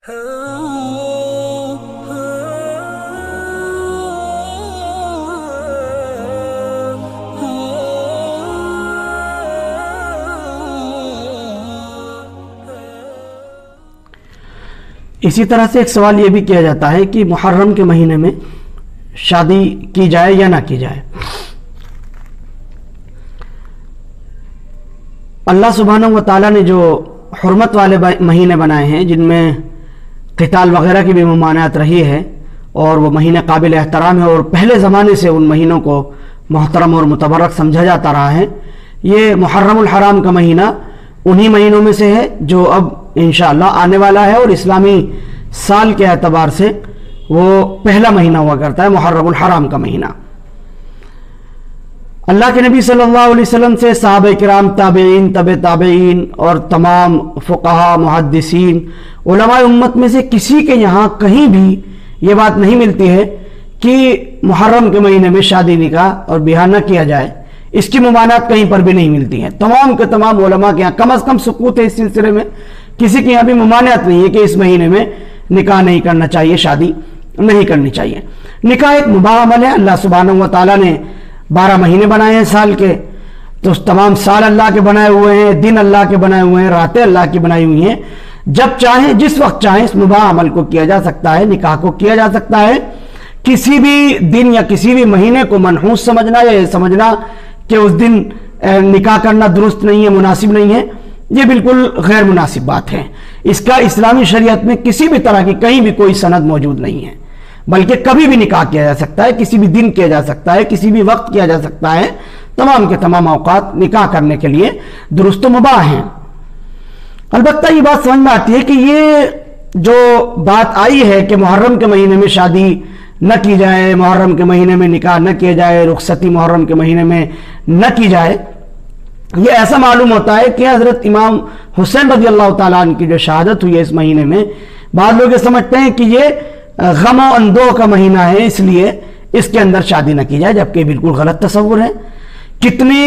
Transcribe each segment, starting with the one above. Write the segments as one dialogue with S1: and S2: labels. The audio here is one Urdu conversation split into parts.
S1: اسی طرح سے ایک سوال یہ بھی کیا جاتا ہے کہ محرم کے مہینے میں شادی کی جائے یا نہ کی جائے۔ اللہ سبحانہ و تعالیٰ نے جو حرمت والے مہینے بنائے ہیں جن میں قتال وغیرہ کی بھی ممانعت رہی ہے اور وہ مہینے قابل احترام ہے اور پہلے زمانے سے ان مہینوں کو محترم اور متبرک سمجھا جاتا رہا ہے، یہ محرم الحرام کا مہینہ انہی مہینوں میں سے ہے جو اب انشاءاللہ آنے والا ہے، اور اسلامی سال کے اعتبار سے وہ پہلا مہینہ ہوا کرتا ہے محرم الحرام کا مہینہ۔ اللہ کے نبی صلی اللہ علیہ وسلم سے صحابہ کرام، تابعین، تبع تابعین اور تمام فقہا، محدثین، علماء امت میں سے کسی کے یہاں کہیں بھی یہ بات نہیں ملتی ہے کہ محرم کے مہینے میں شادی نکاح اور بیاہ نہ کیا جائے، اس کی ممانعت کہیں پر بھی نہیں ملتی ہے۔ تمام کے تمام علماء کے یہاں کم از کم سکوت ہے اس سلسلے میں، کسی کے یہاں بھی ممانعت نہیں ہے کہ اس مہینے میں نکاح نہیں کرنا چاہیے، شادی نہیں کرنی چاہیے۔ نکاح ایک مباح عمل ہے، اللہ سبحانہ و تعالیٰ نے 12 مہینے بنائے ہیں سال کے، تو تمام سال اللہ کے بنائے ہوئے ہیں، دن اللہ کے بنائے ہوئے ہیں، راتیں اللہ کی بنائی ہوئی ہیں، جب چاہیں جس وقت چاہیں اس مباح عمل کو کیا جا سکتا ہے، نکاح کو کیا جا سکتا ہے۔ کسی بھی دن یا کسی بھی مہینے کو منحوس سمجھنا یا یہ سمجھنا کہ اس دن نکاح کرنا درست نہیں ہے، مناسب نہیں ہے، یہ بالکل غیر مناسب بات ہے۔ اس کا اسلامی شریعت میں کسی بھی طرح کی کہیں بھی کوئی سند موجود نہیں ہے، بلکہ کبھی بھی نکاح کیا جا سکتا ہے، کسی بھی دن کیا جا سکتا ہے، کسی بھی وقت کیا جا سکتا ہے، تمام کے تمام اوقات نکاح کرنے کے لیے درست و مباح ہیں۔ البتہ یہ بات سمجھ میں آتی ہے کہ یہ جو بات آئی ہے کہ محرم کے مہینے میں شادی نہ کی جائے، محرم کے مہینے میں نکاح نہ کیا جائے، رخصتی محرم کے مہینے میں نہ کی جائے، یہ ایسا معلوم ہوتا ہے کہ حضرت امام حسین رضی اللہ تعالیٰ عنہ کی جو شہادت ہوئی ہے اس مہینے میں، بعض لوگ یہ سمجھتے ہیں کہ یہ غم و اندوہ کا مہینہ ہے، اس لیے اس کے اندر شادی نہ کی جائے، جبکہ بالکل غلط تصور ہے۔ کتنے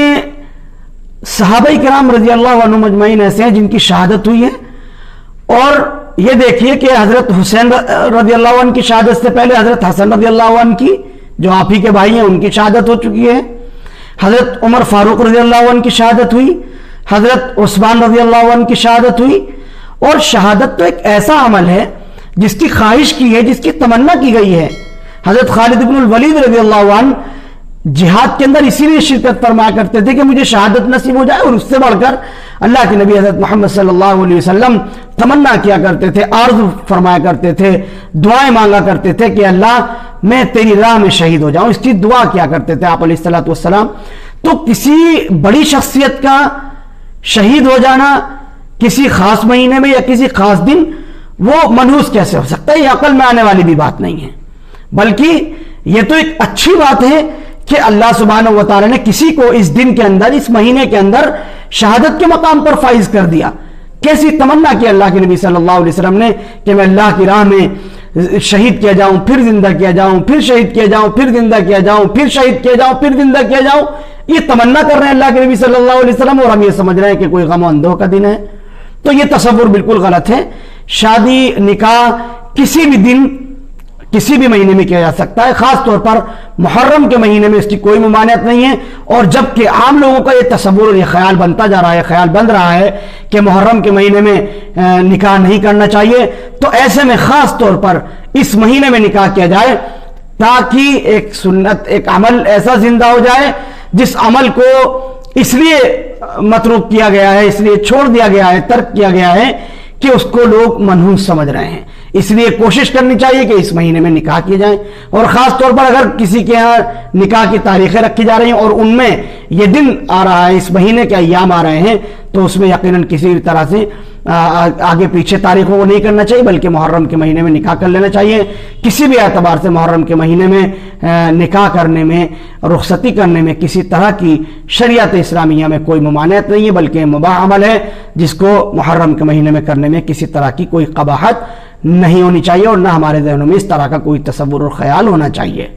S1: صحابہ کرام رضی اللہ عنہ مجمعین ایسے ہیں جن کی شہادت ہوئی ہے، اور یہ دیکھیے کہ حضرت حسین رضی اللہ عنہ کی شہادت سے پہلے حضرت حسن رضی اللہ عنہ کی، جو آپ ہی کے بھائی ہیں، ان کی شہادت ہو چکی ہے۔ حضرت عمر فاروق رضی اللہ عنہ کی شہادت ہوئی، حضرت عثمان رضی اللہ عنہ کی شہادت ہوئی۔ اور شہادت تو ایک ایسا عمل ہے جس کی خواہش کی ہے، جس کی تمنا کی گئی ہے۔ حضرت خالد بن الولید رضی اللہ عنہ جہاد کے اندر اسی لیے شرکت فرمایا کرتے تھے کہ مجھے شہادت نصیب ہو جائے، اور اس سے بڑھ کر اللہ کے نبی حضرت محمد صلی اللہ علیہ وسلم تمنا کیا کرتے تھے، عرض فرمایا کرتے تھے، دعائیں مانگا کرتے تھے کہ اللہ میں تیری راہ میں شہید ہو جاؤں، اس کی دعا کیا کرتے تھے آپ علیہ الصلوۃ والسلام۔ تو کسی بڑی شخصیت کا شہید ہو جانا کسی خاص مہینے میں یا کسی خاص دن، وہ منحوس کیسے ہو سکتا ہے؟ یہ عقل میں آنے والی بھی بات نہیں ہے، بلکہ یہ تو ایک اچھی بات ہے کہ اللہ سبحانہ و تعالیٰ نے کسی کو اس دن کے اندر، اس مہینے کے اندر شہادت کے مقام پر فائز کر دیا۔ کیسی تمنا کی اللہ کے نبی صلی اللہ علیہ وسلم نے کہ میں اللہ کی راہ میں شہید کیا جاؤں، پھر زندہ کیا جاؤں، پھر شہید کیا جاؤں، پھر زندہ کیا جاؤں، پھر شہید کیا جاؤں، پھر زندہ کیا جاؤں۔ یہ تمنا کر رہے ہیں اللہ کے نبی صلی اللہ علیہ وسلم، اور ہم یہ سمجھ رہے ہیں کہ کوئی غم و اندوہ کا دن ہے، تو یہ تصور بالکل غلط ہے۔ شادی نکاح کسی بھی دن کسی بھی مہینے میں کیا جا سکتا ہے، خاص طور پر محرم کے مہینے میں اس کی کوئی ممانعت نہیں ہے۔ اور جبکہ عام لوگوں کا یہ تصور اور یہ خیال بنتا جا رہا ہے، خیال بن رہا ہے کہ محرم کے مہینے میں نکاح نہیں کرنا چاہیے، تو ایسے میں خاص طور پر اس مہینے میں نکاح کیا جائے تاکہ ایک سنت، ایک عمل ایسا زندہ ہو جائے جس عمل کو اس لیے متروک کیا گیا ہے، اس لیے چھوڑ دیا گیا ہے، ترک کیا گیا ہے کہ اس کو لوگ منحوس سمجھ رہے ہیں۔ اس لیے کوشش کرنی چاہیے کہ اس مہینے میں نکاح کیے جائیں، اور خاص طور پر اگر کسی کے ہاں نکاح کی تاریخیں رکھی جا رہی ہیں اور ان میں یہ دن آ رہا ہے، اس مہینے کے ایام آ رہے ہیں، تو اس میں یقیناً کسی بھی طرح سے آگے پیچھے تاریخوں کو نہیں کرنا چاہیے، بلکہ محرم کے مہینے میں نکاح کر لینا چاہیے۔ کسی بھی اعتبار سے محرم کے مہینے میں نکاح کرنے میں، رخصتی کرنے میں کسی طرح کی شریعت اسلامیہ میں کوئی ممانعت نہیں ہے، بلکہ مباح عمل ہے جس کو محرم کے مہینے میں کرنے میں کسی طرح کی کوئی قباحت نہیں ہونی چاہیے، اور نہ ہمارے ذہنوں میں اس طرح کا کوئی تصور اور خیال ہونا چاہیے۔